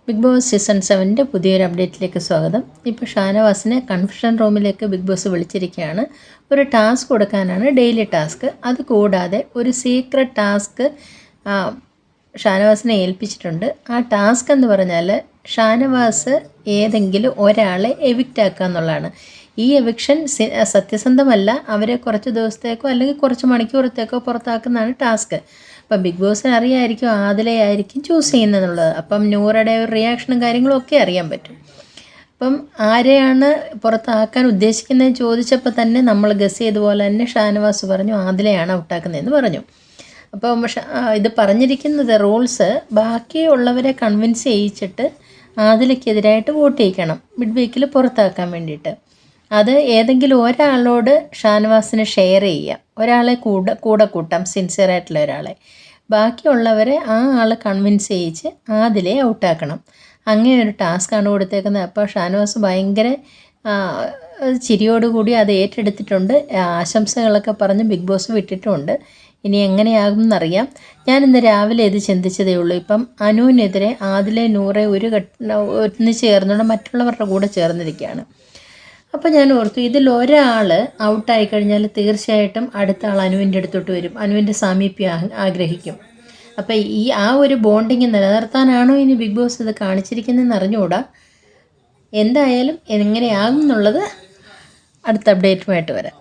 Big boss season 7 പുതിയൊരു അപ്ഡേറ്റിലേക്ക് സ്വാഗതം. ഇപ്പോൾ ഷാനവാസിനെ കൺഫെഷൻ റൂമിലേക്ക് ബിഗ് ബോസ് വിളിച്ചിരിക്കുകയാണ്. ഒരു ടാസ്ക് കൊടുക്കാനാണ്, ഡെയിലി ടാസ്ക്. അതുകൂടാതെ ഒരു സീക്രട്ട് ടാസ്ക് ഷാനവാസിനെ ഏൽപ്പിച്ചിട്ടുണ്ട്. ആ ടാസ്ക് എന്ന് പറഞ്ഞാൽ ഷാനവാസ് ഏതെങ്കിലും ഒരാളെ എവിക്റ്റ് ആക്കുക എന്നുള്ളതാണ്. ഈ എവിക്ഷൻ സത്യസന്ധമല്ല. അവരെ കുറച്ച് ദിവസത്തേക്കോ അല്ലെങ്കിൽ കുറച്ച് മണിക്കൂറത്തേക്കോ പുറത്താക്കുന്നതാണ് ടാസ്ക്. അപ്പം ബിഗ് ബോസിന് അറിയാമായിരിക്കും ആദിലയായിരിക്കും ചൂസ് ചെയ്യുന്നതെന്നുള്ളത്. അപ്പം നൂറയുടെ ഒരു റിയാക്ഷനും കാര്യങ്ങളും ഒക്കെ അറിയാൻ പറ്റും. അപ്പം ആരെയാണ് പുറത്താക്കാൻ ഉദ്ദേശിക്കുന്നതെന്ന് ചോദിച്ചപ്പോൾ തന്നെ നമ്മൾ ഗസ് ചെയ്തതുപോലെ തന്നെ ഷാനവാസ് പറഞ്ഞു ആദിലയാണ് ഔട്ടാക്കുന്നതെന്ന് പറഞ്ഞു. അപ്പം ഇത് പറഞ്ഞിരിക്കുന്നത് റൂൾസ് ബാക്കിയുള്ളവരെ കൺവിൻസ് ചെയ്യിച്ചിട്ട് ആദിലയ്ക്കെതിരായിട്ട് വോട്ട് ചെയ്യിക്കണം മിഡ് വീക്കിൽ പുറത്താക്കാൻ വേണ്ടിയിട്ട്. അത് ഏതെങ്കിലും ഒരാളോട് ഷാനവാസിന് ഷെയർ ചെയ്യാം, ഒരാളെ കൂടെ കൂട്ടാം, സിൻസിയറായിട്ടുള്ള ഒരാളെ. ബാക്കിയുള്ളവരെ ആ ആൾ കൺവിൻസ് ചെയ്യിച്ച് ആദിലെ ഔട്ടാക്കണം. അങ്ങനെ ഒരു ടാസ്ക്കാണ് കൊടുത്തേക്കുന്നത്. അപ്പോൾ ഷാനവാസ് ഭയങ്കര ചിരിയോടുകൂടി അത് ഏറ്റെടുത്തിട്ടുണ്ട്. ആശംസകളൊക്കെ പറഞ്ഞ് ബിഗ് ബോസ് വിട്ടിട്ടുമുണ്ട്. ഇനി എങ്ങനെയാകും എന്നറിയാം. ഞാനിന്ന് രാവിലെ ഇത് ചിന്തിച്ചതേ ഉള്ളൂ. ഇപ്പം അനുവിനെതിരെ ആദിലെ നൂറെ ഒന്ന് ചേർന്നുകൊണ്ട് മറ്റുള്ളവരുടെ കൂടെ ചേർന്നിരിക്കുകയാണ്. അപ്പോൾ ഞാൻ ഓർത്തു, ഇതിൽ ഒരാൾ ഔട്ടായി കഴിഞ്ഞാൽ തീർച്ചയായിട്ടും അടുത്ത ആൾ അനുവിൻ്റെ അടുത്തോട്ട് വരും, അനുവിൻ്റെ സാമീപ്യം ആഗ്രഹിക്കും. അപ്പോൾ ആ ഒരു ബോണ്ടിങ് നിലനിർത്താനാണോ ഇനി ബിഗ് ബോസ് ഇത് കാണിച്ചിരിക്കുന്നതെന്ന് അറിഞ്ഞുകൂടാ. എന്തായാലും എങ്ങനെയാകും എന്നുള്ളത് അടുത്ത അപ്ഡേറ്റുമായിട്ട് വരാം.